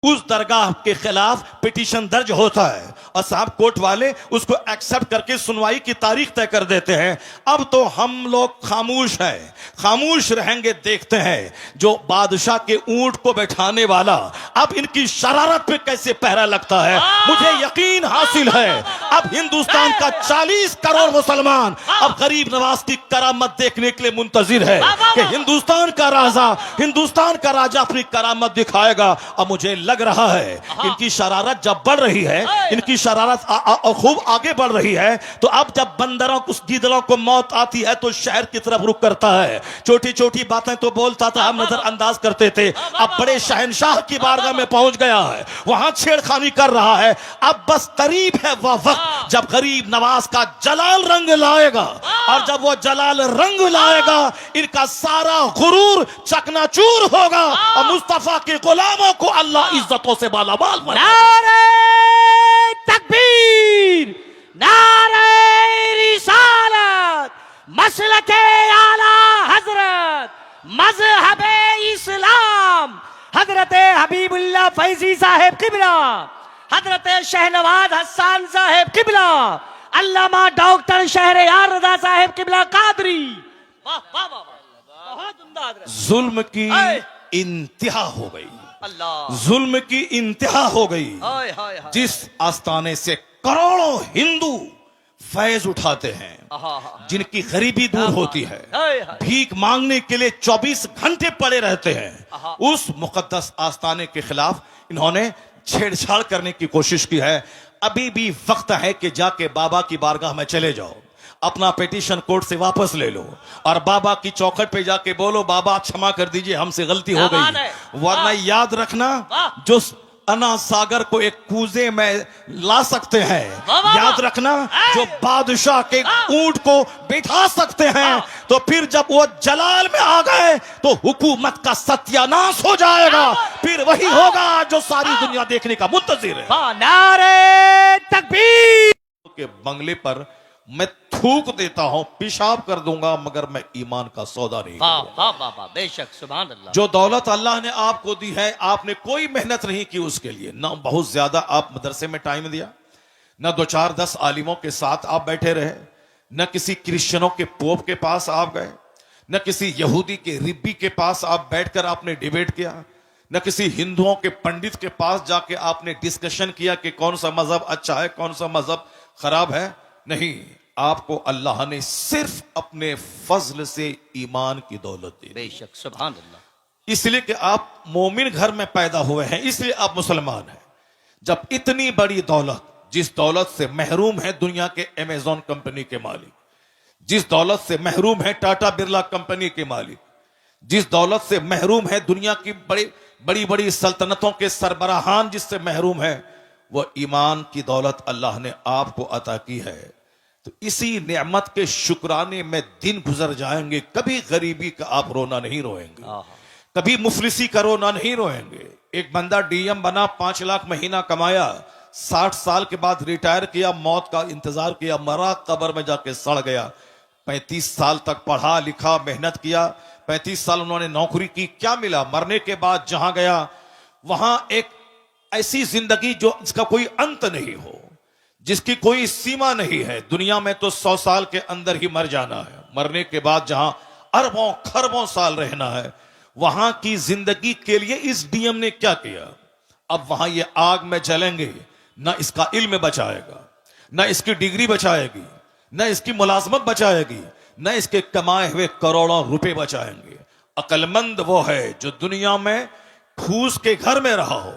उस दरगाह के खिलाफ पिटीशन दर्ज होता है और साहब कोर्ट वाले उसको एक्सेप्ट करके सुनवाई की तारीख तय कर देते हैं। अब तो हम लोग खामोश हैं, खामोश रहेंगे, देखते हैं जो बादशाह के ऊंट को बैठाने वाला अब इनकी शरारत पे कैसे पहरा लगता है। मुझे यकीन हासिल है अब हिंदुस्तान का 40 करोड़ मुसलमान अब गरीब नवाज की करामत देखने के लिए मुंतजिर है कि हिंदुस्तान का राजा अपनी करामत दिखाएगा। अब मुझे लग रहा है कि इनकी शरारत जब बढ़ रही है, इनकी शरारत खूब आगे बढ़ रही है, तो अब जब बंदरों को, गीदड़ों को मौत आती है तो शहर की तरफ रुख करता है। छोटी छोटी बातें तो बोलता था, हम नजरअंदाज करते थे, अब बड़े शहंशाह की बारगाह में पहुंच गया है, वहां छेड़खानी कर रहा है। अब बस करीब है वह वक्त जब गरीब नवाज का जलाल रंग लाएगा, और जब वो जलाल रंग लाएगा इनका सारा गुरूर चकनाचूर होगा और मुस्तफा के गुलामों को अल्लाह इज्जतों से मालामाल बनाएगा। नारे तकबीर, नारे रिसालत, मसलके आला हजरत, मजहबे इस्लाम, हजरत हबीबुल्लाह फैजी साहेब किबला, हजरत शहनवाज हसन साहेब किबला, अल्लामा डॉक्टर शहरयार रजा साहेब किबला कादरी। वाह वाह वाह, बहुत उम्दा। जुल्म की इंतहा हो गई, अल्लाह, जुल्म की इंतहा हो गई। हाय हाय हाय, जिस आस्थाने से करोड़ों हिंदू फैज उठाते हैं, जिनकी गरीबी दूर होती है, भीख मांगने के लिए 24 घंटे पड़े रहते हैं, उस मुकद्दस आस्थाने के खिलाफ इन्होंने छेड़छाड़ करने की कोशिश की है। अभी भी वक्त है कि जाके बाबा की बारगाह में चले जाओ, अपना पिटीशन कोर्ट से वापस ले लो और बाबा की चौखट पे जाके बोलो, बाबा क्षमा कर दीजिए, हमसे गलती हो गई। वरना याद रखना, जो अना सागर को एक कूजे में ला सकते हैं, याद रखना, जो बादशाह के ऊंट को बिठा सकते हैं, तो फिर जब वो जलाल में आ गए तो हुकूमत का सत्यानाश हो जाएगा। फिर वही होगा जो सारी दुनिया देखने का मुंतजिर है। नारे तकबीर। के बंगले पर मैं थूक देता हूं, पेशाब कर दूंगा, मगर मैं ईमान का सौदा नहीं करूंगा। बेशक, सुभान अल्लाह। जो दौलत अल्लाह ने आपको दी है, आपने कोई मेहनत नहीं की उसके लिए, ना बहुत ज्यादा आप मदरसे में टाइम दिया, ना 2-4-10 आलिमों के साथ आप बैठे रहे, न किसी क्रिश्चियनों के पोप के पास आप गए, न किसी यहूदी के रिब्बी के पास आप बैठकर आपने डिबेट किया, न किसी हिंदुओं के पंडित के पास जाके आपने डिस्कशन किया कि कौन सा मजहब अच्छा है, कौन सा मजहब खराब है। नहीं, आपको अल्लाह ने सिर्फ अपने फजल से ईमान की दौलत दी। बेशक, सुभान अल्लाह। इसलिए कि आप मोमिन घर में पैदा हुए हैं, इसलिए आप मुसलमान हैं। जब इतनी बड़ी दौलत, जिस दौलत से महरूम है दुनिया के अमेजॉन कंपनी के मालिक, जिस दौलत से महरूम है टाटा बिरला कंपनी के मालिक, जिस दौलत से महरूम है दुनिया की बड़ी बड़ी सल्तनतों के सरबराहान, जिससे महरूम है, वह ईमान की दौलत अल्लाह ने आपको अता की है। तो इसी नेमत के शुक्राने में दिन गुजर जाएंगे, कभी गरीबी का आप रोना नहीं रोएंगे, कभी मुफलिसी का रोना नहीं रोएंगे। एक बंदा डीएम बना, 5 लाख महीना कमाया, 60 साल के बाद रिटायर किया, मौत का इंतजार किया, मरा, कब्र में जाके सड़ गया। 35 साल तक पढ़ा लिखा, मेहनत किया, 35 साल उन्होंने नौकरी की, क्या मिला? मरने के बाद जहां गया वहां एक ऐसी जिंदगी जो इसका कोई अंत नहीं हो, जिसकी कोई सीमा नहीं है। दुनिया में तो 100 साल के अंदर ही मर जाना है, मरने के बाद जहां अरबों खरबों साल रहना है, वहां की जिंदगी के लिए इस डीएम ने क्या किया? अब वहां ये आग में जलेंगे, ना इसका इल्म बचाएगा, ना इसकी डिग्री बचाएगी, ना इसकी मुलाजमत बचाएगी, ना इसके कमाए हुए करोड़ों रुपए बचाएंगे। अक्लमंद वो है जो दुनिया में फूस के घर में रहा हो,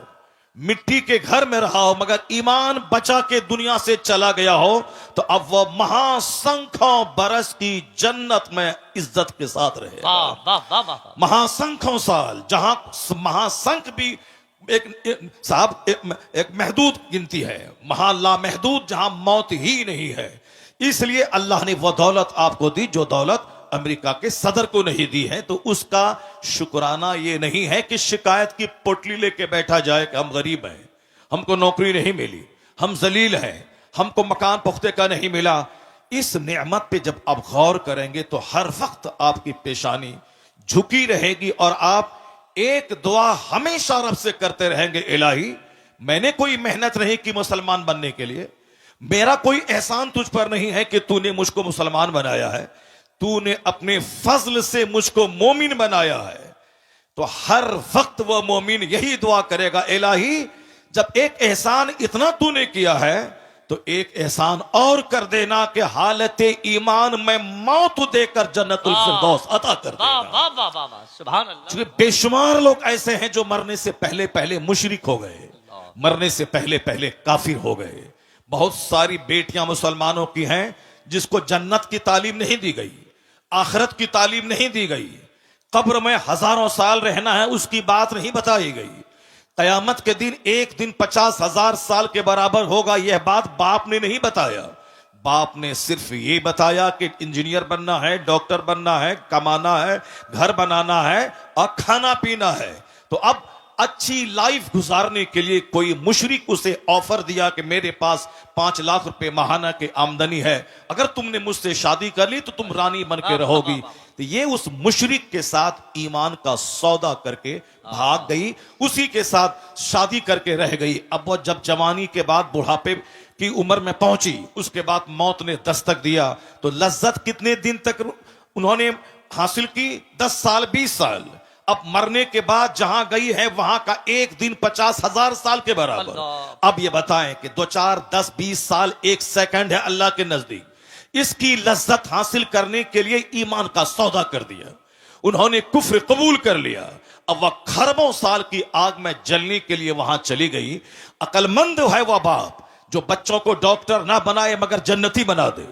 मिट्टी के घर में रहा हो, मगर ईमान बचा के दुनिया से चला गया हो, तो अब वह महासंख्यों बरस की जन्नत में इज्जत के साथ रहे। महासंख्यों साल, जहां महासंख भी एक महदूद गिनती है, महाला महदूद, जहां मौत ही नहीं है। इसलिए अल्लाह ने वह दौलत आपको दी जो दौलत अमेरिका के सदर को नहीं दी है। तो उसका शुक्राना ये नहीं है कि शिकायत की पोटली लेके बैठा जाए कि हम गरीब हैं, हमको नौकरी नहीं मिली, हम जलील हैं, हमको मकान पुख्ते का नहीं मिला। इस नेमत पे जब आप गौर करेंगे तो हर वक्त आपकी पेशानी झुकी रहेगी और आप एक दुआ हमेशा रब से करते रहेंगे, इलाही मैंने कोई मेहनत नहीं की मुसलमान बनने के लिए, मेरा कोई एहसान तुझ पर नहीं है कि तूने मुझको मुसलमान बनाया है, तूने अपने फजल से मुझको मोमिन बनाया है। तो हर वक्त वह मोमिन यही दुआ करेगा, इलाही जब एक एहसान इतना तूने किया है तो एक एहसान और कर देना कि हालत ईमान में मौत देकर जन्नतुल फिरदौस अता कर वाह देना। वाह वाह वाह वाह, सुभान अल्लाह। क्योंकि बेशुमार लोग ऐसे हैं जो मरने से पहले पहले मुशरिक हो गए, मरने से पहले पहले काफिर हो गए। बहुत सारी बेटियां मुसलमानों की हैं जिसको जन्नत की तालीम नहीं दी गई, आखिरत की तालीम नहीं दी गई, कब्र में हजारों साल रहना है उसकी बात नहीं बताई गई, कयामत के दिन एक दिन 50,000 साल के बराबर होगा यह बात बाप ने नहीं बताया। बाप ने सिर्फ ये बताया कि इंजीनियर बनना है, डॉक्टर बनना है, कमाना है, घर बनाना है और खाना पीना है। तो अब अच्छी लाइफ गुजारने के लिए कोई मुशरिक उसे ऑफर दिया कि मेरे पास 5 लाख रुपए माहाना की आमदनी है, अगर तुमने मुझसे शादी कर ली तो तुम रानी बन के रहोगी। तो ये उस मुशरिक के साथ ईमान का सौदा करके भाग गई, उसी के साथ शादी करके रह गई। अब वो जब जवानी के बाद बुढ़ापे की उम्र में पहुंची, उसके बाद मौत ने दस्तक दिया। तो लज्जत कितने दिन तक उन्होंने हासिल की? 10 साल 20 साल। अब मरने के बाद जहां गई है वहां का एक दिन 50,000 साल के बराबर। अब ये बताएं कि 2 4 10 20 साल एक सेकंड है अल्लाह के नजदीक। इसकी लज्जत हासिल करने के लिए ईमान का सौदा कर दिया, उन्होंने कुफ्र कबूल कर लिया। अब वह खरबों साल की आग में जलने के लिए वहां चली गई। अकलमंद है वह बाप जो बच्चों को डॉक्टर ना बनाए मगर जन्नती बना दे,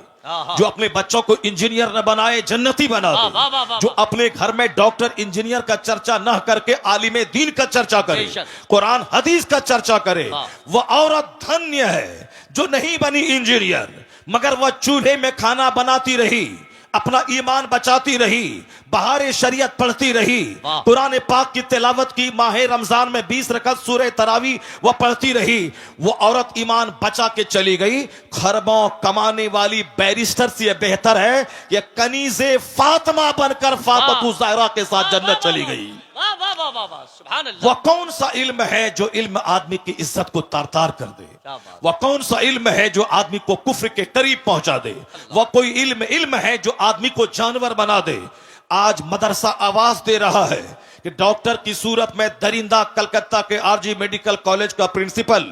जो अपने बच्चों को इंजीनियर न बनाए जन्नती बना दे, जो अपने घर में डॉक्टर इंजीनियर का चर्चा न करके आलिमे दीन का चर्चा करे, कुरान हदीस का चर्चा करे। वह औरत धन्य है जो नहीं बनी इंजीनियर मगर वह चूल्हे में खाना बनाती रही, अपना ईमान बचाती रही, बहारे शरीयत पढ़ती रही, कुरान पाक की तिलावत की, माह रमजान में 20 रकअत सूरह तरावी वह पढ़ती रही। वो औरत ईमान बचा के चली गई। खरबों कमाने वाली बैरिस्टर से यह बेहतर है कि कनीज़े फातिमा बनकर फातिमा ज़हरा के साथ जन्नत चली गई। वह कौन सा इल्म है जो इल्म आदमी की इज्जत को तार-तार कर दे? वह कौन सा इल्म है जो आदमी को कुफ्र के करीब पहुंचा दे? वह कोई इल्म है जो आदमी को जानवर बना दे? आज मदरसा आवाज दे रहा है कि डॉक्टर की सूरत में दरिंदा कलकत्ता के आरजी मेडिकल कॉलेज का प्रिंसिपल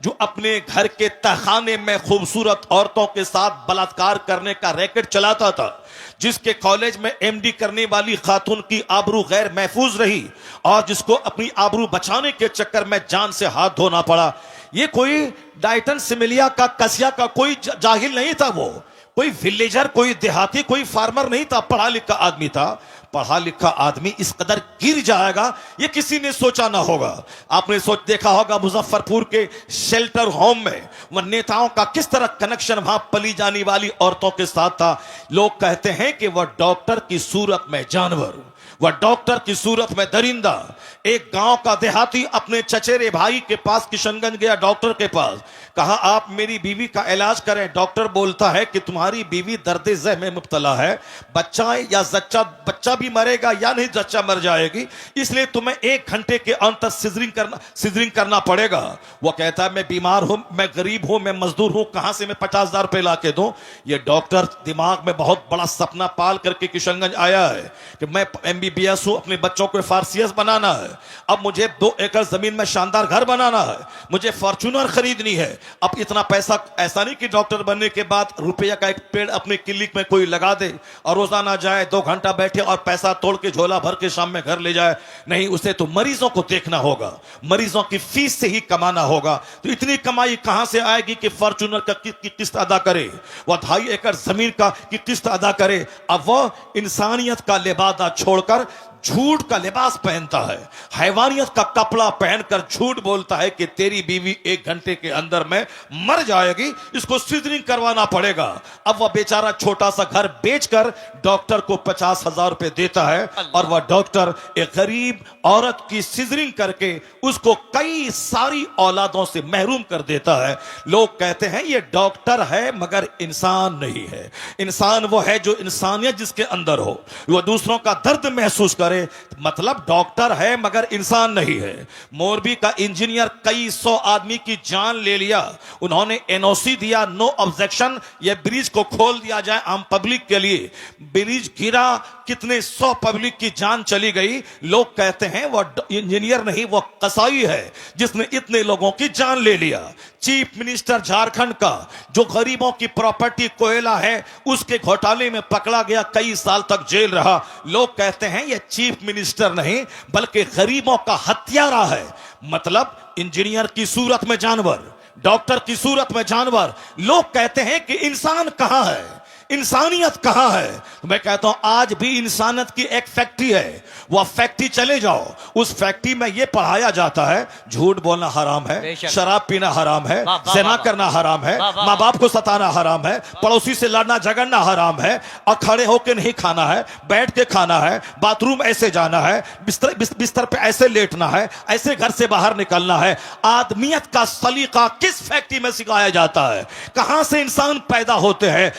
जो अपने घर के तहखाने में खूबसूरत औरतों के साथ बलात्कार करने का रैकेट चलाता था, जिसके कॉलेज में एमडी करने वाली खातून की आबरू गैर महफूज रही और जिसको अपनी आबरू बचाने के चक्कर में जान से हाथ धोना पड़ा। ये कोई डाइटन सिमिलिया का कसिया का कोई जाहिल नहीं था, वो कोई विलेजर, कोई देहाती, कोई फार्मर नहीं था, पढ़ा लिखा आदमी था। पढ़ा लिखा आदमी इस कदर गिर जाएगा ये किसी ने सोचा ना होगा। आपने देखा होगा मुजफ्फरपुर के शेल्टर होम में वह नेताओं का किस तरह कनेक्शन वहां पली जाने वाली औरतों के साथ था। लोग कहते हैं कि वह डॉक्टर की सूरत में जानवर, वह डॉक्टर की सूरत में दरिंदा। एक गांव का देहाती अपने चचेरे भाई के पास किशनगंज गया, डॉक्टर के पास, कहा आप मेरी बीवी का इलाज करें। डॉक्टर बोलता है कि तुम्हारी बीवी दर्द ज़ह में मुब्तला है, बच्चा भी मरेगा या नहीं जच्चा मर जाएगी, इसलिए तुम्हें 1 घंटे के अंतर सिजरिंग करना पड़ेगा। वो कहता है मैं बीमार हूं, मैं गरीब हूं, मैं मजदूर हूं, कहां से मैं 50,000 रुपए ला के दूं? ये डॉक्टर दिमाग में बहुत बड़ा सपना पाल करके किशनगंज आया है कि मैं MBBS हूं, अपने बच्चों को FRCS बनाना है, अब मुझे 2 एकड़ जमीन में शानदार घर बनाना है, मुझे फॉर्च्यूनर खरीदनी है। अब इतना पैसा, ऐसा नहीं कि डॉक्टर बनने के बाद रुपया का एक पेड़ अपने क्लिनिक में कोई लगा दे और रोजाना जाए 2 घंटा बैठे और पैसा तोड़ के झोला भर के शाम में घर ले जाए। नहीं, उसे तो मरीजों को देखना होगा, मरीजों की फीस से ही कमाना होगा। तो इतनी कमाई कहां से आएगी कि फॉर्च्यूनर का की किस्त अदा करे, वह 2.5 एकड़ जमीन का की किस्त अदा करे? अब वह इंसानियत का लिबादा छोड़कर झूठ का लिबास पहनता है, हैवानियत का कपड़ा पहनकर झूठ बोलता है कि तेरी बीवी 1 घंटे के अंदर में मर जाएगी, इसको सिजरिंग करवाना पड़ेगा। अब वह बेचारा छोटा सा घर बेचकर डॉक्टर को 50,000 रुपए देता है और वह डॉक्टर एक गरीब औरत की सिजरिंग करके उसको कई सारी औलादों से महरूम कर देता है। लोग कहते हैं ये डॉक्टर है मगर इंसान नहीं है। इंसान वो है जो इंसानियत जिसके अंदर हो, वह दूसरों का दर्द महसूस करे, करे, मतलब डॉक्टर है मगर इंसान नहीं है। मोरबी का इंजीनियर कई 100 आदमी की जान ले लिया, उन्होंने एनओसी दिया, नो ऑब्जेक्शन, ये ब्रिज को खोल दिया जाए आम पब्लिक के लिए। ब्रिज गिरा, कितने 100 पब्लिक की जान चली गई। लोग कहते हैं वो इंजीनियर नहीं, वो कसाई है जिसने इतने लोगों की जान ले लिया। चीफ मिनिस्टर झारखंड का जो गरीबों की प्रॉपर्टी कोयला है उसके घोटाले में पकड़ा गया, कई साल तक जेल रहा। लोग कहते हैं यह चीफ मिनिस्टर नहीं बल्कि गरीबों का हत्यारा है। मतलब इंजीनियर की सूरत में जानवर, डॉक्टर की सूरत में जानवर। लोग कहते हैं कि इंसान कहां है, इंसानियत कहां है। मैं कहता हूं आज भी इंसानियत की एक फैक्ट्री है, वह फैक्ट्री चले जाओ, उस फैक्ट्री में यह पढ़ाया जाता है झूठ बोलना हराम है, शराब पीना हराम है, ज़िना करना हराम है, माँ बाप को सताना हराम है, पड़ोसी से लड़ना झगड़ना हराम है, और खड़े होकर नहीं खाना है, बैठ के खाना है, बाथरूम ऐसे जाना है, बिस्तर पे ऐसे लेटना है, ऐसे घर से बाहर निकलना है। आदमियत का सलीका किस फैक्ट्री में सिखाया जाता है? कहां से इंसान पैदा होते हैं?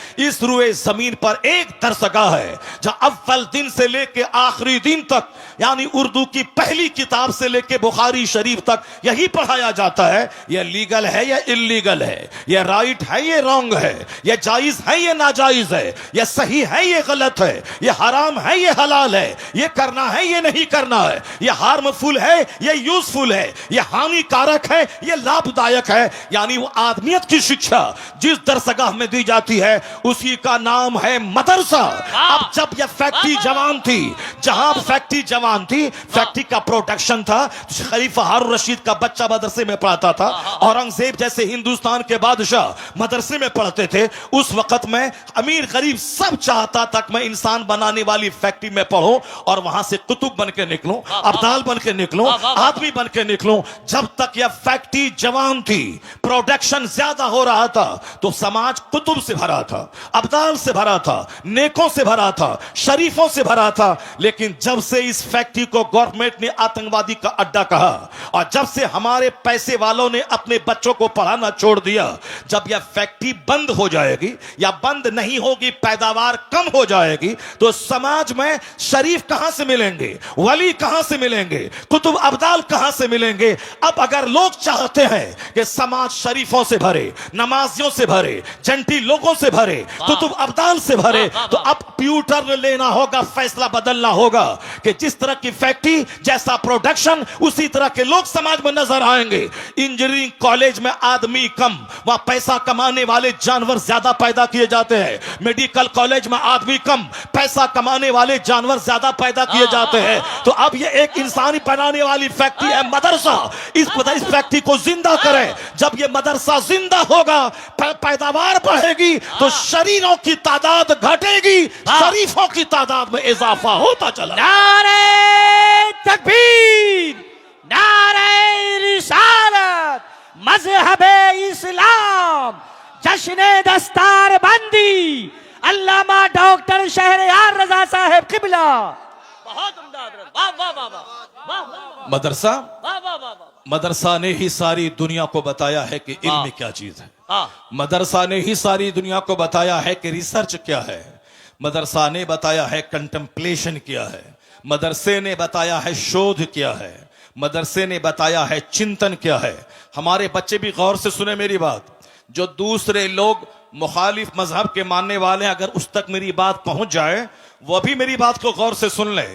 इस जमीन पर एक दरसगाह है जहां अव्वल दिन से लेकर आखिरी दिन तक, यानी उर्दू की पहली किताब से लेकर बुखारी शरीफ तक यही पढ़ाया जाता है। यह लीगल है या इल्लीगल है, यह राइट है ये रॉन्ग है, यह जायज है ये नाजायज है, यह सही है ये गलत है, यह हराम है ये हलाल है, यह करना है ये नहीं करना है, यह हार्मफुल है ये यूजफुल है, यह हानिकारक है ये लाभदायक है। यानी वो आदमियत की शिक्षा जिस दरसगाह में दी जाती है उसी का नाम है मदरसा। अब जब यह फैक्ट्री जवान थी, जहां फैक्ट्री जवान थी, फैक्ट्री का प्रोडक्शन था, खलीफा हारून रशीद का बच्चा मदरसे में पढ़ता था, औरंगजेब जैसे हिंदुस्तान के बादशाह मदरसे में पढ़ते थे। उस वक्त में अमीर गरीब सब चाहता था मैं इंसान बनाने वाली फैक्ट्री में पढ़ूं और वहां से कुतुब बन के निकलूं, अब्दाल बन के निकलूं, आदमी बन के निकलूं। जब तक यह फैक्ट्री जवान थी, प्रोडक्शन ज्यादा हो रहा था, तो समाज कुतुब से भरा था, अब्दाल से भरा था, नेकों से भरा था, शरीफों से भरा था। लेकिन जब से इस फैक्ट्री को गवर्नमेंट ने आतंकवादी का अड्डा कहा और जब से हमारे पैसे वालों ने अपने बच्चों को पढ़ाना छोड़ दिया, जब यह फैक्ट्री बंद हो जाएगी या बंद नहीं होगी, पैदावार कम हो जाएगी, तो समाज में शरीफ कहां से मिलेंगे, वली कहां से मिलेंगे, कुतुब अब्दाल कहां से मिलेंगे? अब अगर लोग चाहते हैं कि समाज शरीफों से भरे, नमाजियों से भरे, जंटी लोगों से भरे, कुतुब अब्दाल से भरे, तो अब कंप्यूटर लेना होगा, फैसला बदलना होगा कि जिस तरह की फैक्ट्री जैसा प्रोडक्शन उसी तरह के लोग समाज में नजर आएंगे। इंजीनियरिंग कॉलेज में आदमी कम, वहां पैसा कमाने वाले जानवर ज्यादा पैदा किए जाते हैं। मेडिकल कॉलेज में आदमी कम, पैसा कमाने वाले जानवर ज्यादा पैदा किए जाते हैं। तो अब ये एक इंसानी बनाने वाली फैक्ट्री है मदरसा। इस फैक्ट्री को जिंदा करें। जब ये मदरसा जिंदा होगा, पैदावार बढ़ेगी, तो शरीरों की तादाद घटेगी, शरीफों की तादाद में इजाफा होता चला। नारे तकबीर, नारे रिसालत, मजहबे इस्लाम, जश्ने दस्तार बंदी, अल्लामा डॉक्टर शहरयार रजा साहब किबला। बहुत उम्दा, वाह वाह वाह वाह। मदरसा, वाह वाह वाह। मदरसा ने ही सारी दुनिया को बताया है कि इल्म क्या चीज है। मदरसा ने ही सारी दुनिया को बताया है कि रिसर्च क्या है। मदरसा ने बताया है कंटेम्पलेशन क्या है। मदरसे ने बताया है शोध क्या है। मदरसे ने बताया है चिंतन क्या है। हमारे बच्चे भी गौर से सुने मेरी बात। जो दूसरे लोग मुखालिफ मजहब के मानने वाले, अगर उस तक मेरी बात पहुंच जाए, वह भी मेरी बात को गौर से सुन ले।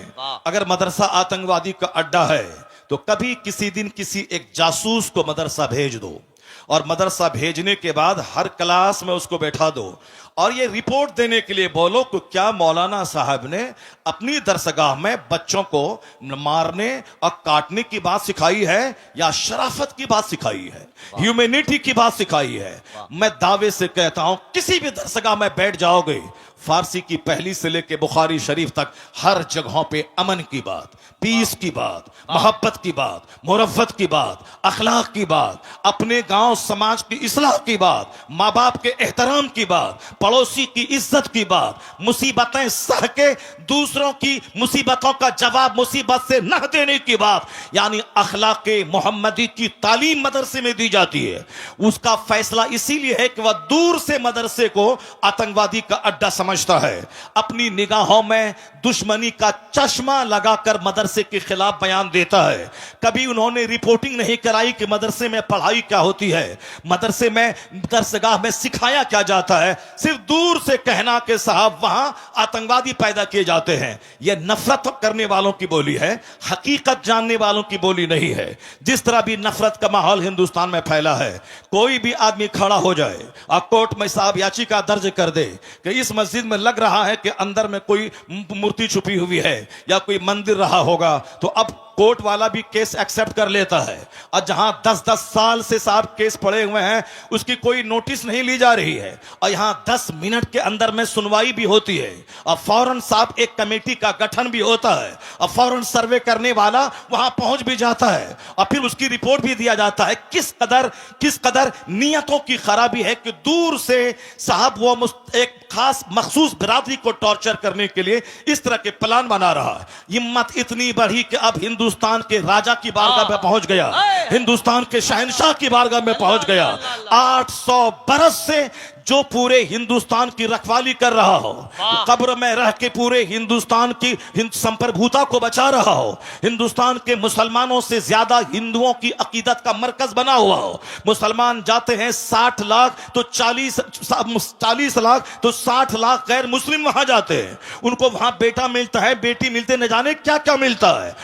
अगर मदरसा आतंकवादी का अड्डा है तो कभी किसी दिन किसी एक जासूस को मदरसा भेज दो और मदरसा भेजने के बाद हर क्लास में उसको बैठा दो और ये रिपोर्ट देने के लिए बोलो कि क्या मौलाना साहब ने अपनी दरसगाह में बच्चों को मारने और काटने की बात सिखाई है या शराफत की बात सिखाई है, ह्यूमैनिटी की बात सिखाई है। मैं दावे से कहता हूं किसी भी दरसगाह में बैठ जाओगे, फारसी की पहली से लेकर बुखारी शरीफ तक हर जगहों पे अमन की बात, पीस की बात, मोहब्बत की बात, मुरफ़्फ़त की बात, अखलाक की बात, अपने गांव समाज की इस्लाह की बात, माँ बाप के एहतराम की बात, पड़ोसी की इज्जत की बात, मुसीबतें सह के दूसरों की मुसीबतों का जवाब मुसीबत से न देने की बात, यानी अखलाके मोहम्मदी की तालीम मदरसे में दी जाती है। उसका फैसला इसीलिए है कि वह दूर से मदरसे को आतंकवादी का अड्डा समझता है। अपनी निगाहों में दुश्मनी का चश्मा लगाकर मदरसे के खिलाफ बयान देता है। कभी उन्होंने रिपोर्टिंग नहीं कराई कि मदरसे में पढ़ाई क्या होती है, मदरसे में दरसगाह में सिखाया क्या जाता है। सिर्फ दूर से कहना कि साहब वहां आतंकवादी पैदा किए जाते हैं। यह नफरत करने वालों की बोली है, हकीकत जानने वालों की बोली नहीं है। जिस तरह भी नफरत का माहौल हिंदुस्तान में फैला है, कोई भी आदमी खड़ा हो जाए और कोर्ट में साहब याचिका दर्ज कर दे कि इस मस्जिद में लग रहा है कि अंदर में कोई मूर्ति छुपी हुई है या कोई मंदिर रहा होगा, तो अब कोर्ट वाला भी केस एक्सेप्ट कर लेता है। और जहां 10-10 साल से साहब केस पड़े हुए हैं, उसकी कोई नोटिस नहीं ली जा रही है, और यहां 10 मिनट के अंदर में सुनवाई भी होती है, और फौरन साहब एक कमेटी का गठन भी होता है, और फौरन सर्वे करने वाला वहां पहुंच भी जाता है, और फिर उसकी रिपोर्ट भी दिया जाता है। किस कदर नियतों की खराबी है कि दूर से साहब वो एक खास मखसूस बिरादरी को टॉर्चर करने के लिए इस तरह के प्लान बना रहा है। हिम्मत इतनी बढ़ी कि अब हिंदुस्तान के राजा की बारगाह में पहुंच गया, हिंदुस्तान के शहंशाह की बारगाह में पहुंच गया। 800 बरस से जो पूरे हिंदुस्तान की रखवाली कर रहा हो, कब्र में रह के पूरे हिंदुस्तान की संप्रभुता को बचा रहा हो, हिंदुस्तान के मुसलमानों से ज्यादा हिंदुओं की अकीदत का मरकज बना हुआ हो। मुसलमान जाते हैं 60 लाख तो 40 लाख तो 60 लाख गैर मुस्लिम वहां जाते हैं। उनको वहां बेटा मिलता है, बेटी मिलते, न जाने क्या क्या मिलता है।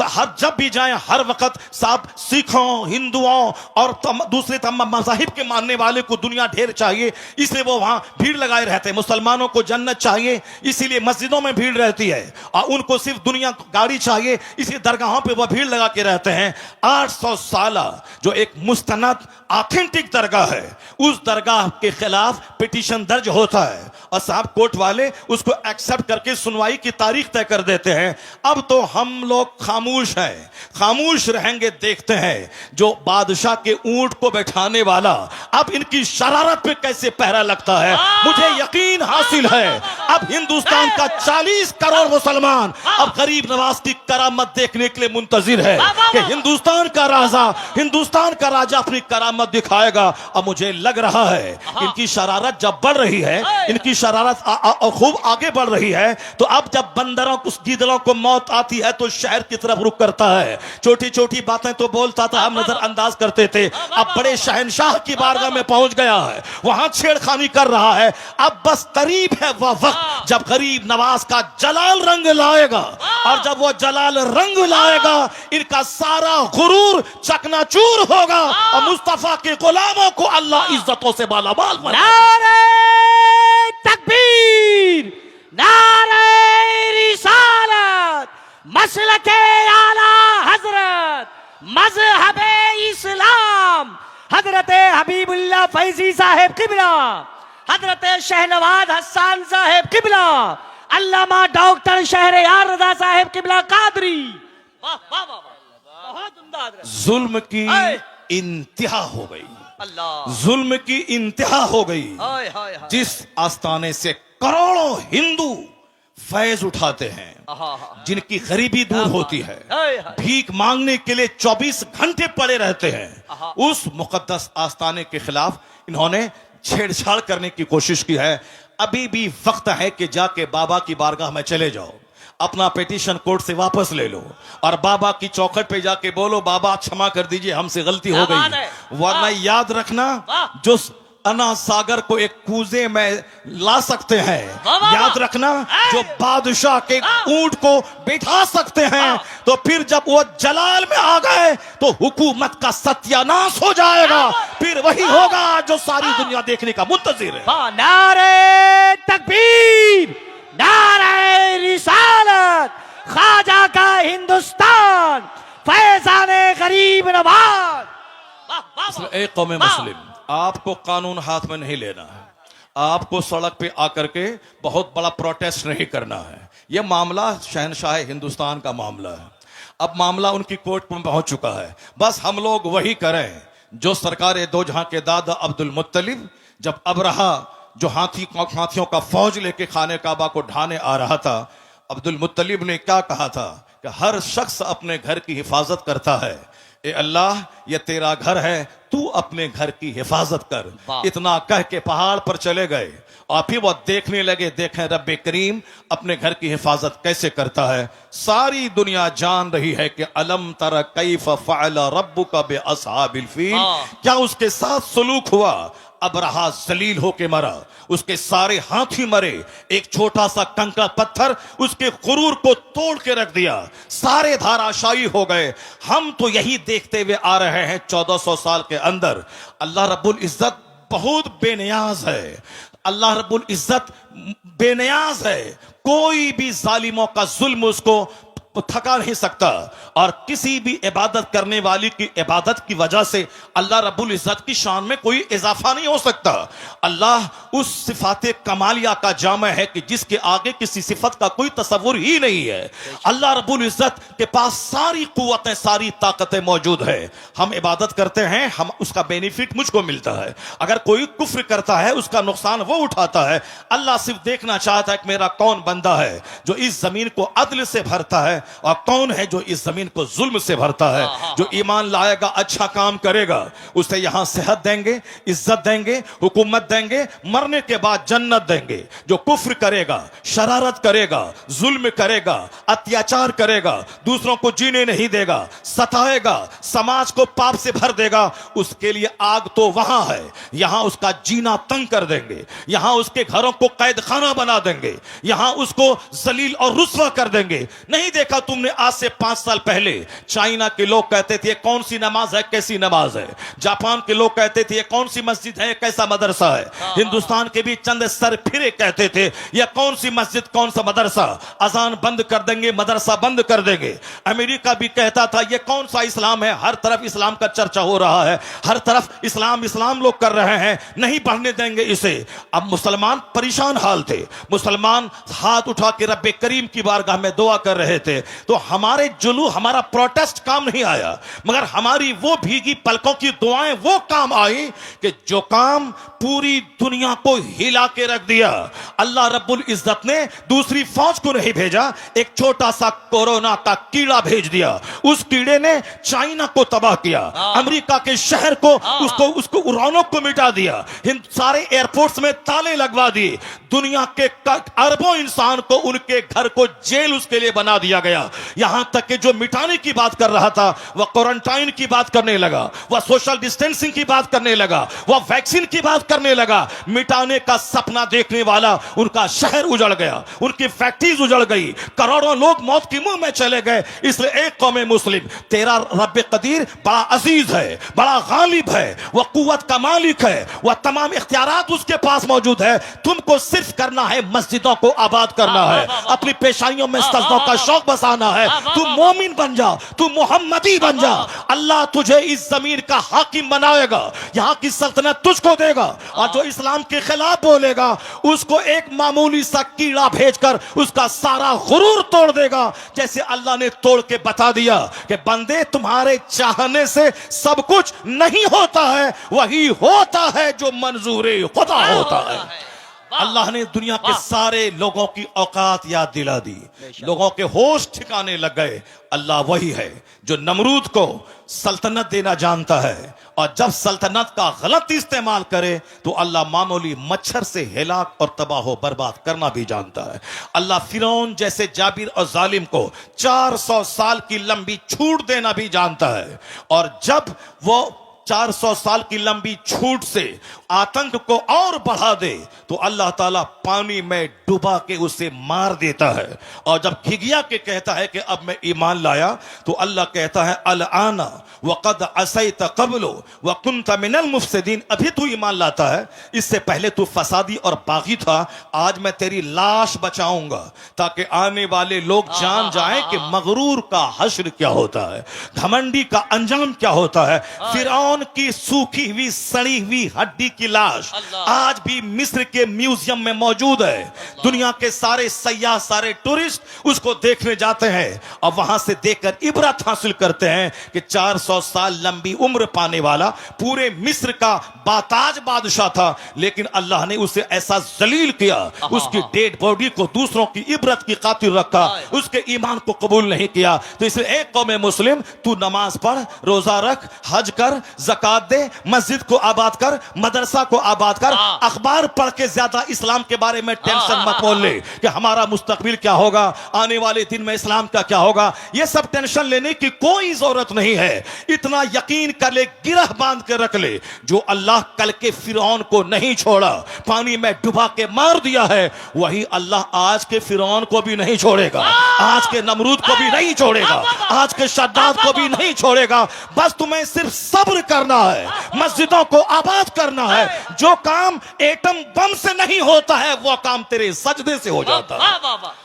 हर जब भी जाएं हर वक्त साहब सिखों, हिंदुओं और दूसरे तमाम मज़ाहिब के मानने वाले को दुनिया ढेर चाहिए, इसलिए वो वहां भीड़ लगाए रहते हैं। मुसलमानों को जन्नत चाहिए, इसीलिए मस्जिदों में भीड़ रहती है, और उनको सिर्फ दुनिया गाड़ी चाहिए, इसलिए दरगाहों पे वो भीड़ लगा के रहते हैं। 800 साल जो एक मुस्तनद ऑथेंटिक दरगाह है, उस दरगाह के खिलाफ पिटीशन दर्ज होता है, और साहब कोर्ट वाले उसको एक्सेप्ट करके सुनवाई की तारीख तय कर देते हैं। अब तो हम लोग खामोश हैं, खामोश रहेंगे, देखते हैं जो बादशाह के ऊंट को बैठाने वाला अब इनकी शरारत पे कैसे पहरा लगता है। मुझे यकीन हासिल है अब हिंदुस्तान का 40 करोड़ मुसलमान अब गरीब नवाज की करामत देखने के लिए मुंतजिर है कि हिंदुस्तान का राजा अपनी करामत दिखाएगा। अब मुझे लग रहा है इनकी शरारत जब बढ़ रही है, इनकी शरारत खूब आगे बढ़ रही है, तो अब जब बंदरों को, गीदड़ों को मौत आती है तो शहर की तरफ रुख करता है। छोटी छोटी बातें तो बोलता था, हम नजरअंदाज करते थे, अब बड़े शहंशाह की बारगाह में पहुंच गया है, वहां छेड़खानी कर रहा है। अब बस करीब है वह वक्त जब गरीब नवाज का जलाल रंग लाएगा, और जब वो जलाल रंग लाएगा इनका सारा गुरूर चकनाचूर होगा, और मुस्तफा के गुलामों को अल्लाह इज्जतों से मालामाल बनाएगा। नारे तकबीर, नारे रिसालत, मसलके आला हजरत, मजहबे इस्लाम, हजरत हबीबुल्लाह फैजी साहेब किबला, हजरत शहनवाज हसन साहेब किबला, अल्लामा डॉक्टर शहरयार रजा साहेब किबला कादरी। वाह वाह वाह, बहुत उम्दा हजरत। जुल्म की इंतहा हो गई, अल्लाह, जुल्म की इंतहा हो गई। हाय हाय हाय, जिस आस्थाने से करोड़ों हिंदू फैज उठाते हैं, जिनकी गरीबी दूर होती है, भीख मांगने के लिए 24 घंटे पड़े रहते हैं, उस मुकद्दस आस्थाने के खिलाफ इन्होंने छेड़छाड़ करने की कोशिश की है। अभी भी वक्त है कि जाके बाबा की बारगाह में चले जाओ, अपना पिटीशन कोर्ट से वापस ले लो, और बाबा की चौखट पे जाके बोलो, बाबा क्षमा कर दीजिए, हमसे गलती हो गई। वरना याद रखना, जो अना सागर को एक कूजे में ला सकते हैं, याद रखना, जो बादशाह के ऊंट को बैठा सकते हैं, तो फिर जब वो जलाल में आ गए तो हुकूमत का सत्यानाश हो जाएगा। फिर वही होगा जो सारी दुनिया देखने का मुंतजिर है। नारे तकबीर, नारे रिसालत, ख्वाजा का हिंदुस्तान, फैजाने गरीब नवाज। एक कौम मुस्लिम, आपको कानून हाथ में नहीं लेना है, आपको सड़क पे आकर के बहुत बड़ा प्रोटेस्ट नहीं करना है। यह मामला शहनशाह हिंदुस्तान का मामला है, अब मामला उनकी कोर्ट में पहुंच चुका है। बस हम लोग वही करें जो सरकार दो जहां के दादा अब्दुल मुत्तलिब, जब अबरहा जो हाथियों का फौज लेके खाने काबा को ढाने आ रहा था, अब्दुल मुत्तलिब ने क्या कहा था कि हर शख्स अपने घर की हिफाजत करता है, ए अल्लाह ये तेरा घर है, तू अपने घर की हिफाजत कर। इतना कह के पहाड़ पर चले गए और फिर वो देखने लगे, देखें रब्बे करीम अपने घर की हिफाजत कैसे करता है। सारी दुनिया जान रही है कि अलम तरा कैफ फअल रब्बुका बि अस्हाबिल फील, क्या उसके साथ सलूक हुआ। अब रहा जलील होके मरा, उसके सारे हाथी मरे, एक छोटा सा कंकड़ पत्थर उसके गुरूर को तोड़ के रख दिया, सारे धाराशायी हो गए। हम तो यही देखते हुए आ रहे हैं 1400 साल के अंदर। अल्लाह रब्बुल इज्जत बहुत बेनियाज है, अल्लाह रब्बुल इज्जत बेनियाज है, कोई भी जालिमों का जुल्म उसको थका नहीं सकता। और किसी भी इबादत करने वाली की इबादत की वजह से अल्लाह रब्बुल इज्जत की शान में कोई इजाफा नहीं हो सकता। अल्लाह उस सिफाते कमालिया का जामा है कि जिसके आगे किसी सिफत का कोई तस्वुर ही नहीं है। अल्लाह रब्बुल इज्जत के पास सारी कुव्वतें, सारी ताकतें मौजूद है। हम इबादत करते हैं, हम उसका बेनिफिट मुझको मिलता है। अगर कोई कुफ्र करता है उसका नुकसान वो उठाता है। अल्लाह सिर्फ देखना चाहता है कि मेरा कौन बंदा है जो इस जमीन को अदल से भरता है और कौन है जो इस जमीन को जुल्म से भरता है। जो ईमान लाएगा, अच्छा काम करेगा, उसे यहां सेहत देंगे, इज्जत देंगे, हुकूमत देंगे, मरने के बाद जन्नत देंगे। जो कुफ्र करेगा, शरारत करेगा, जुल्म करेगा, अत्याचार करेगा, दूसरों को जीने नहीं देगा, सताएगा, समाज को पाप से भर देगा, उसके लिए आग तो वहां है, यहां उसका जीना तंग कर देंगे, यहां उसके घरों को कैद खाना बना देंगे, यहां उसको जलील और रुस्वा कर देंगे। नहीं देखा तुमने आज से 5 साल पहले चाइना के लोग कहते थे कौन सी नमाज है, कैसी नमाज है। जापान के लोग कहते थे कौन सी मस्जिद है, कैसा मदरसा है। हिंदुस्तान के भी चंद सर फिरे कहते थे यह कौन सी मस्जिद, कौन सा मदरसा, अजान बंद कर देंगे, मदरसा बंद कर देंगे। अमेरिका भी कहता था यह कौन सा इस्लाम है, हर तरफ इस्लाम का चर्चा हो रहा है, हर तरफ इस्लाम इस्लाम लोग कर रहे हैं, नहीं बढ़ने देंगे इसे। अब मुसलमान परेशान हाल थे, मुसलमान हाथ उठा के रब्बे करीम की बारगाह में दुआ कर रहे थे। तो हमारे जुलू, हमारा प्रोटेस्ट काम नहीं आया, मगर हमारी वो भीगी पलकों की दुआएं वो काम आई कि जो काम पूरी दुनिया को हिला के रख दिया। अल्लाह रब्बुल इज्जत ने दूसरी फौज को नहीं भेजा, एक छोटा सा कोरोना का कीड़ा भेज दिया। उस कीड़े ने चाइना को तबाह किया, अमेरिका के शहर को उसको उड़ानों को मिटा दिया, सारे एयरपोर्ट्स में ताले लगवा दिए, दुनिया के अरबों इंसान को उनके घर को जेल उसके लिए बना दिया गया। यहां तक कि जो मिटाने की बात कर रहा था वह क्वारंटाइन की बात करने लगा, वह सोशल डिस्टेंसिंग की बात करने लगा, वह वैक्सीन की बात करने लगा। मिटाने का सपना देखने वाला उनका शहर उजड़ गया, उनकी फैक्ट्रीज उजड़ गई, करोड़ों लोग मौत के मुंह में चले गए। इसलिए एक कौम मुस्लिम, तेरा रब्बे कदीर बड़ा अजीज है, बड़ा गालिब है, वह कुव्वत का मालिक है, वह तमाम इख्तियारात उसके पास मौजूद है। तुमको सिर्फ करना है मस्जिदों को आबाद करना है, अपनी पेशानियों में सजदों का शौक बसाना है। तू मोमिन बन जा, तू मोहम्मदी बन जा, अल्लाह तुझे इस जमीन का हाकिम बनाएगा, यहां की सल्तनत तुझको देगा। और जो इस्लाम के खिलाफ बोलेगा उसको एक मामूली सा कीड़ा भेजकर उसका सारा गुरूर तोड़ देगा। जैसे अल्लाह ने तोड़ के बता दिया कि बंदे तुम्हारे चाहने से सब कुछ नहीं होता है, वही होता है जो मंजूरी खुदा होता है। अल्लाह ने दुनिया के सारे लोगों की औकात याद दिला दी, लोगों के होश ठिकाने लग गए। अल्लाह वही है जो नमरूद को सल्तनत देना जानता है, और जब सल्तनत का गलत इस्तेमाल करे तो अल्लाह मामूली मच्छर से हिलाक और तबाह बर्बाद करना भी जानता है। अल्लाह फिरौन जैसे जाबिर और जालिम को 400 साल की लंबी छूट देना भी जानता है, और जब वो 400 साल की लंबी छूट से आतंक को और बढ़ा दे तो अल्लाह ताला पानी में डुबा के उसे मार देता है। और जब घिघिया के कहता है कि अब मैं ईमान लाया, तो अल्लाह कहता है अल आना वक़द असैत क़ब्लु व कुन्त मिनल मुफ़सिदीन, अभी तू ईमान लाता है, इससे पहले तू फसादी और बागी था। आज मैं तेरी लाश बचाऊंगा ताकि आने वाले लोग जान जाएं कि मगरूर का हश्र क्या होता है, घमंडी का अंजाम क्या होता है। फिरौन फिरौन की सूखी हुई सड़ी हुई हड्डी की लाश आज भी मिस्र के म्यूजियम में मौजूद है। दुनिया के सारे सयाह, सारे टूरिस्ट उसको देखने जाते हैं और वहां से देखकर इबरत हासिल करते हैं कि 400 साल लंबी उम्र पाने वाला पूरे मिस्र का बाताज बादशाह था, लेकिन अल्लाह ने उसे ऐसा जलील किया, उसकी डेड बॉडी को दूसरों की इबरत की खातिर रखा, उसके ईमान को कबूल नहीं किया। तो इसलिए एक कौम मुस्लिम, तू नमाज पढ़, रोजा रख, हज कर, ज़कात दे, मस्जिद को आबाद कर, मदरसा को आबाद कर, अखबार पढ़ के ज्यादा इस्लाम के बारे में टेंशन मत मोल ले कि हमारा मुस्तकबिल क्या होगा, आने वाले दिन में इस्लाम का क्या होगा। यह सब टेंशन लेने की कोई जरूरत नहीं है। इतना यकीन कर ले, गिरह बांध के रख ले, जो अल्लाह कल के फिरौन को नहीं छोड़ा, पानी में डुबा के मार दिया है, वही अल्लाह आज के फिरौन को भी नहीं छोड़ेगा, आज के नमरूद को भी नहीं छोड़ेगा, आज के शद्दाद को भी नहीं छोड़ेगा। बस तुम्हें सिर्फ सब्र करना है, मस्जिदों को आबाद करना है। जो काम एटम बम से नहीं होता है वो काम तेरे सजदे से हो जाता है।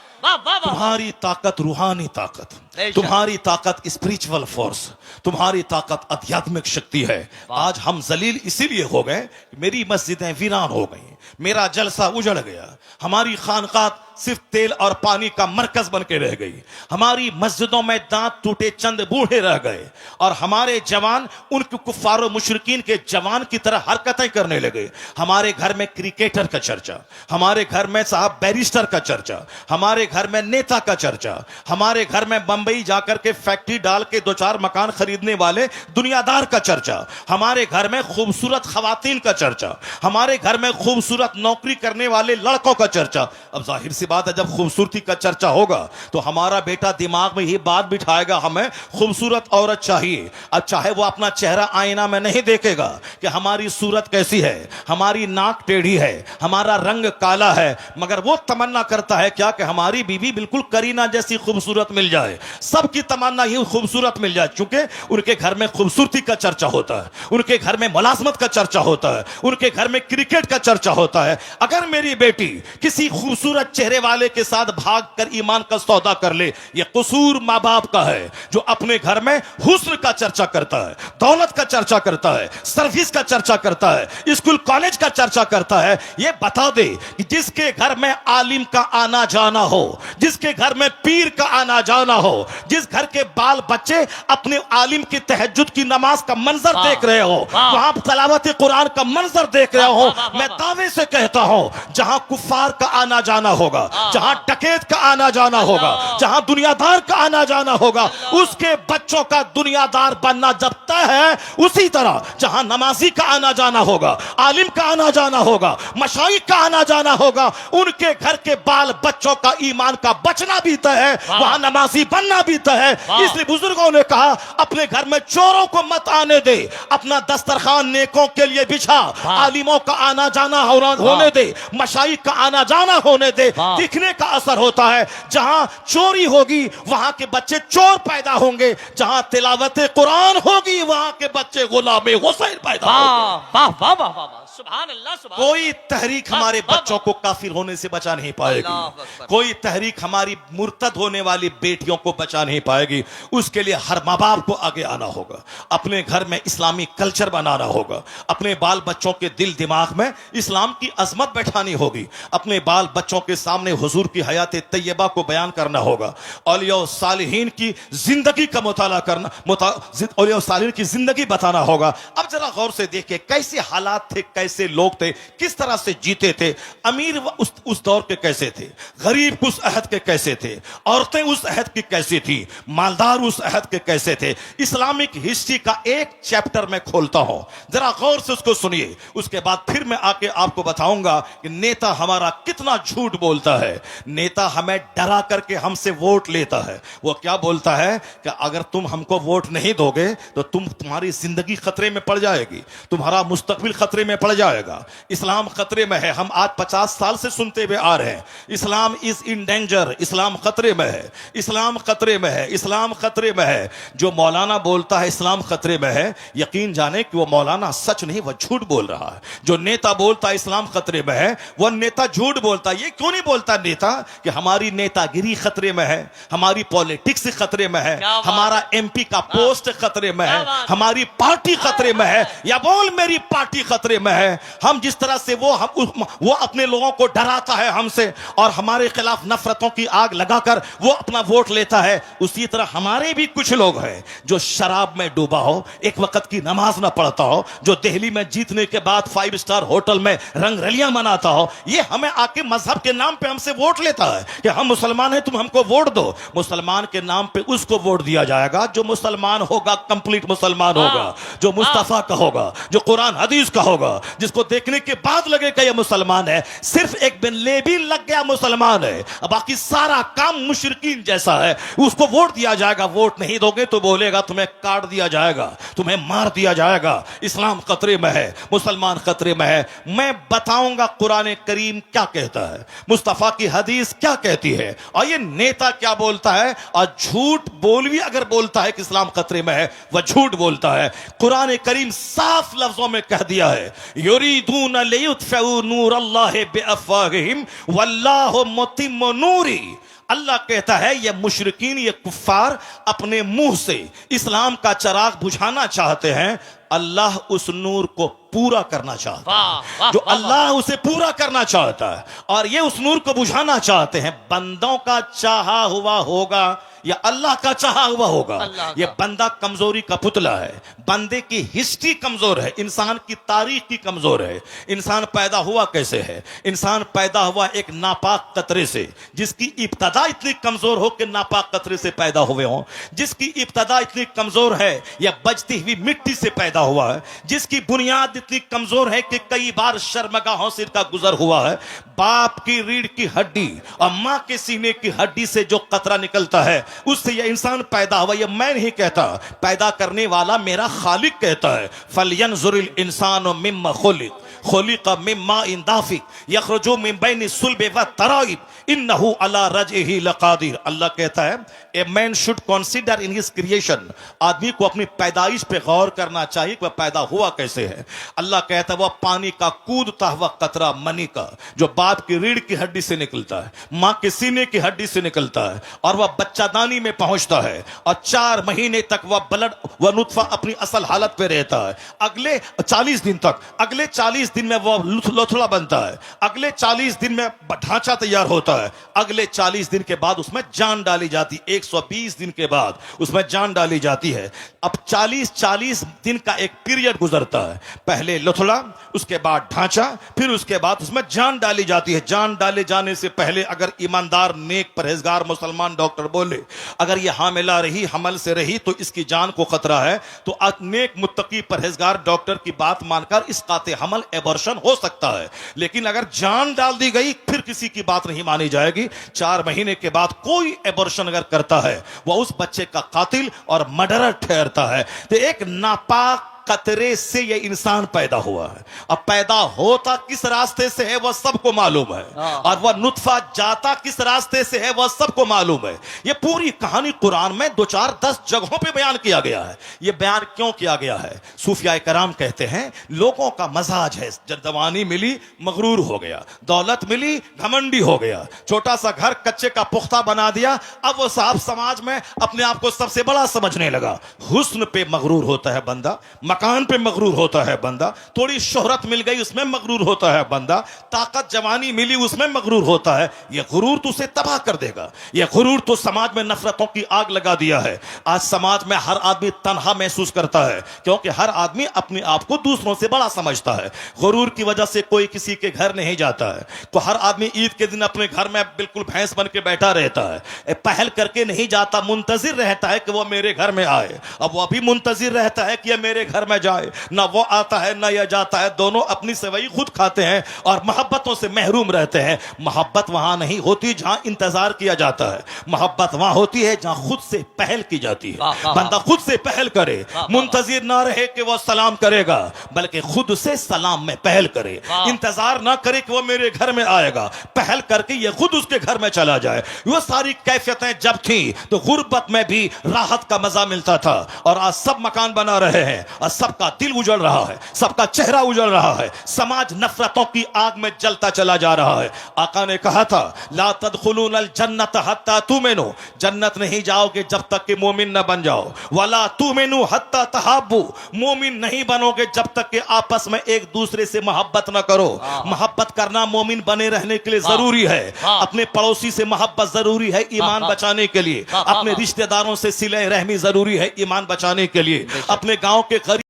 तुम्हारी ताकत रूहानी ताकत, तुम्हारी ताकत स्पिरिचुअल फोर्स, तुम्हारी ताकत आध्यात्मिक शक्ति है। आज हम जलील इसीलिए हो गए, मेरी मस्जिदें वीरान हो गई, मेरा जलसा उजड़ गया, हमारी खानकाह सिर्फ तेल और पानी का मरकज बन के रह गई, हमारी मस्जिदों में दांत टूटे चंद बूढ़े रह गए, और हमारे जवान उनके कुफ्फार मुशरिकीन के जवान की तरह हरकतें करने लगे। हमारे घर में क्रिकेटर का चर्चा, हमारे घर में साहब बैरिस्टर का चर्चा, हमारे घर में नेता का चर्चा, हमारे घर में बंबई जाकर के फैक्ट्री डाल के 2-4 मकान खरीदने वाले दुनियादार का चर्चा, हमारे घर में खूबसूरत खवातीन का चर्चा, हमारे घर में खूबसूरत नौकरी करने वाले लड़कों का चर्चा। अब जाहिर सी बात है, जब खूबसूरती का चर्चा होगा तो हमारा बेटा दिमाग में ये बात बिठाएगा, हमें खूबसूरत औरत चाहिए। अब चाहे वो अपना चेहरा आईना में नहीं देखेगा कि हमारी सूरत कैसी है, हमारी नाक टेढ़ी है, हमारा रंग काला है, मगर वो तमन्ना करता है क्या कि हमारी बीवी बिल्कुल करीना जैसी खूबसूरत मिल जाए। सबकी तमन्ना ये खूबसूरत मिल जाए, क्योंकि उनके घर में खूबसूरती का चर्चा होता है, उनके घर में मुलाजमत का चर्चा होता है, उनके घर में क्रिकेट का चर्चा होता है। अगर मेरी बेटी किसी खूबसूरत चेहरे वाले के साथ भागकर ईमान का सौदा कर ले, यह कसूर मां बाप का है, जो अपने घर में हुस्न का चर्चा करता है, दौलत का चर्चा करता है, सर्विस का चर्चा करता है, स्कूल कॉलेज का चर्चा करता है। यह बता दे कि जिसके घर में आलिम का आना जाना हो, जिसके घर में पीर का आना जाना हो, जिस घर के बाल बच्चे अपने आलिम की तहज्जुद की नमाज का मंजर देख रहे हो, वहां तलावत कुरान का मंजर देख रहे हो, मैं दावे से कहता हूं जहां कुफ्फार का आना जाना होगा, जहां डकैत का आना जाना होगा, जहां दुनियादार का आना जाना होगा, उसके बच्चों का दुनियादार बनना जब तय है, उसी तरह जहां नमाजी का आना जाना होगा, आलिम का आना जाना होगा, मशाइख का आना जाना होगा, उनके घर के बाल बच्चों का ईमान का बचना भी तय है, वहां नमाजी बनना भी तय है। इसलिए बुजुर्गों ने कहा, अपने घर में चोरों को मत आने दे, अपना दस्तरखान नेकों के लिए बिछा, आलिमों का आना जाना होने दे, मशाइख का आना जाना होने दे। दिखने का असर होता है, जहां चोरी होगी वहां के बच्चे चोर पैदा होंगे, जहां तिलावत कुरान होगी वहां के बच्चे गुलाम हुसैन पैदा होंगे। वाह वाह वाह वाह, सुभान अल्लाह, सुभान। कोई तहरीक हमारे बच्चों को काफिर होने से बचा नहीं पाएगी, कोई तहरीक हमारी मुर्तद होने वाली बेटियों को बचा नहीं पाएगी। उसके लिए हर माँ बाप को आगे आना होगा, अपने घर में इस्लामी कल्चर बनाना होगा, अपने बाल बच्चों के दिल दिमाग में इस्लाम की अजमत बैठानी होगी, अपने बाल बच्चों के सामने हुजूर की हयात तैयबा को बयान करना होगा, औलिया और सालिहीन की जिंदगी का मुताला करना, औलिया और सालिहीन की जिंदगी बताना होगा। अब जरा गौर से देखिए कैसे हालात थे, कैसे लोग थे, किस तरह से जीते थे। अमीर उस दौर के कैसे थे, गरीब उस अहद के कैसे थे, औरतें उस अहद की कैसी थी, मालदार उस अहद के कैसे थे। इस्लामिक हिस्ट्री का एक चैप्टर मैं खोलता हूं, जरा गौर से उसको सुनिए, उसके बाद फिर मैं आके आपको बताऊंगा कि नेता हमारा कितना झूठ बोलता है। नेता हमें डरा करके हमसे वोट लेता है। वो क्या बोलता है कि अगर तुम हमको वोट नहीं दोगे तो तुम्हारी जिंदगी खतरे में पड़ जाएगी, तुम्हारा मुस्तकबिल खतरे में पड़ जाएगा, इस्लाम खतरे में है। हम आज 50 साल से सुनते हुए आ रहे हैं, इस्लाम इज इन डेंजर, इस्लाम खतरे में है, इस्लाम खतरे में है, इस्लाम खतरे में है। जो मौलाना बोलता है इस्लाम खतरे में है, यकीन जाने कि वो मौलाना सच नहीं, वह झूठ बोल रहा है। जो नेता बोलता है इस्लाम खतरे में है, वह नेता झूठ बोलता है। ये क्यों नहीं बोलता नेता कि हमारी नेतागिरी खतरे में है, हमारी पॉलिटिक्स खतरे में है, क्या बात हमारा एमपी का पोस्ट खतरे में है, क्या बात? हमारी पार्टी खतरे में है, या बोल मेरी पार्टी खतरे में है। हम जिस तरह से वो अपने लोगों को डराता है हमसे और हमारे खिलाफ नफरतों की आग लगाकर वो अपना वोट लेता है, उसी तरह हमारे भी कुछ लोग हैं जो शराब में डूबा हो, एक वक्त की नमाज ना पढ़ता हो, जो दिल्ली में जीतने के बाद 5 स्टार होटल में रंगरलियां मनाता हो, ये हमें आके मजहब के नाम पे हमसे वोट लेता है कि हम मुसलमान हैं, तुम हमको वोट दो। मुसलमान के नाम पे उसको वोट दिया जाएगा जो मुसलमान होगा, कंप्लीट मुसलमान होगा, जो मुस्तफा का होगा, जो कुरान हदीस का होगा, जिसको देखने के बाद लगेगा ये मुसलमान है। सिर्फ एक बिन लेबी लग गया मुसलमान है, अब बाकी सारा काम मुशरिकीन जैसा है, उसको वोट दिया जाएगा। वोट नहीं दोगे तो बोलेगा तुम्हें काट दिया जाएगा, तुम्हें मार दिया जाएगा। इस्लाम खतरे में है, मुसलमान खतरे में है। मैं बताऊंगा कुरान करीम क्या कहता है, मुस्तफा की हदीस क्या कहती है, और ये नेता क्या बोलता है। और झूठ बोल भी अगर बोलता है कि इस्लाम खतरे में है, वह झूठ बोलता है। कुरान करीम साफ लफ्जों में कह दिया है, युरीदून लियुत्फिउ नूरल्लाहि बिअफ़वाहिहिम वल्लाहु मुतिम्मु नूरी। अल्लाह कहता है ये मुशरिकीन, ये कुफ्फार अपने मुंह से इस्लाम का चिराग बुझाना चाहते हैं, अल्लाह उस नूर को पूरा करना चाहता है। जो अल्लाह उसे पूरा करना चाहता है और ये उस नूर को बुझाना चाहते हैं। बंदों का चाहा हुआ होगा या अल्लाह का चाहा हुआ होगा, ये बंदा कमजोरी का पुतला है। बंदे की हिस्ट्री कमजोर है, इंसान की तारीख की कमजोर है। इंसान पैदा हुआ कैसे है? इंसान पैदा हुआ एक नापाक कतरे से, जिसकी इब्तदा इतनी कमजोर हो कि नापाक कतरे से पैदा हुए हों, जिसकी इब्तदा इतनी कमजोर है या बजती हुई मिट्टी से पैदा हुआ है, जिसकी बुनियाद इतनी कमजोर है कि कई बार शर्मगाहों से इसका गुजर हुआ है। बाप की रीढ़ की हड्डी और मां के सीने की हड्डी से जो कतरा निकलता है, उससे यह इंसान पैदा हुआ। यह मैं नहीं कहता, पैदा करने वाला मेरा खालिक कहता है। फलयंजुरिल इंसानु मिम्मा खुलिक मिम्मा इन दाफिक यखरुजु मिन बैनि सुल्बि व तराइब इन्नहु अला रजइही लकादिर। अल्लाह कहता है a man should consider in his creation. आदमी को अपनी पैदाइश पे गौर करना चाहिए कि वह पैदा हुआ कैसे है। अल्लाह कहता है वह पानी का कूदता हुआ कतरा मनी का, जो बाप की रीढ़ की हड्डी से निकलता है, मां के सीने की हड्डी से निकलता है और वह बच्चादानी में पहुंचता है और 4 महीने तक वह नुतफा अपनी असल हालत पे रहता है। अगले 40 दिन तक, अगले 40 दिन में वह लोथड़ा बनता है, अगले 40 दिन में ढांचा तैयार होता है, अगले 40 दिन के बाद उसमें जान डाली जाती, 120 दिन के बाद उसमें जान डाली जाती है। अब 40 दिन का एक पीरियड गुजरता है, पहले लोथड़ा, उसके बाद ढांचा, फिर उसके बाद उसमें जान डाली जाती है। जान डाले जाने से पहले अगर ईमानदार नेक परहेजगार मुसलमान डॉक्टर बोले अगर यह हामिला रही, हमल से रही तो इसकी जान को खतरा है, तो नेक मुत्तकी परहेजगार डॉक्टर की बात मानकर इस काते हमल एबॉर्शन हो सकता है। लेकिन अगर जान डाल दी गई फिर किसी की बात नहीं मानी जाएगी। 4 महीने के बाद कोई एबॉर्शन अगर करता है वह उस बच्चे का कातिल और मर्डरर ठहरता है। तो एक नापाक कतरे से ये इंसान पैदा हुआ है। अब पैदा होता किस रास्ते से है वह सबको मालूम है, और वह नुतफा जाता किस रास्ते से है वह सबको मालूम है। ये पूरी कहानी कुरान में 2-4-10 जगहों पे बयान किया गया है। ये बयान क्यों किया गया है? सूफिया कराम कहते हैं लोगों का मजाज है, जब जवानी मिली मगरूर हो गया, दौलत मिली घमंडी हो गया, छोटा सा घर कच्चे का पुख्ता बना दिया, अब वो साहब समाज में अपने आप को सबसे बड़ा समझने लगा। हुस्न पे मगरूर होता है बंदा, मकान पे मगरूर होता है बंदा, थोड़ी शोहरत मिल गई उसमें मगरूर होता है बंदा, ताकत जवानी मिली उसमें मगरूर होता है। यह गुरूर तो उसे तबाह कर देगा। यह गुरूर तो समाज में नफरतों की आग लगा दिया है। आज समाज में हर आदमी तन्हा महसूस करता है क्योंकि हर आदमी अपने आप को दूसरों से बड़ा समझता है। गुरूर की वजह से कोई किसी के घर नहीं जाता है। तो हर आदमी ईद के दिन अपने घर में बिल्कुल भैंस बन के बैठा रहता है, पहल करके नहीं जाता, मुंतजिर रहता है कि वह मेरे घर में आए। अब वह भी मुंतजिर रहता है कि यह मेरे घर घर में जाए, ना वो आता है ना यह जाता है, दोनों अपनी सेवई खुद खाते हैं और मोहब्बतों से महरूम रहते हैं। मोहब्बत वहां नहीं होती जहां इंतजार किया जाता है, मोहब्बत वहां होती है जहां खुद से पहल की जाती है। वाह, वाह, बंदा खुद से पहल करे, वाह, मुंतजिर ना रहे कि वो सलाम करेगा, बल्कि खुद से सलाम में पहल करे। वाह। इंतजार ना करे कि वो मेरे घर में आएगा, पहल करके ये खुद उसके घर में चला जाए। वो सारी कैफियतें जब थी तो गुर्बत में भी राहत का मजा मिलता था, और आज सब मकान बना रहे हैं और सबका दिल उजड़ रहा है, सबका चेहरा उजड़ रहा है, समाज नफरतों की आग में जलता चला जा रहा है। आका ने कहा था, ला तदखुलूनल जन्नत हत्ता तुमिनू, जन्नत नहीं जाओगे जब तक कि मोमिन न बन जाओ, वला तुमिनू हत्ता तहाब्बू, मोमिन नहीं बनोगे जब तक कि आपस में एक दूसरे से मोहब्बत न करो। मोहब्बत करना मोमिन बने रहने के लिए जरूरी है। अपने पड़ोसी से मोहब्बत जरूरी है ईमान बचाने के लिए, अपने रिश्तेदारों से सिले रहमी जरूरी है ईमान बचाने के लिए, अपने गांव के गरीब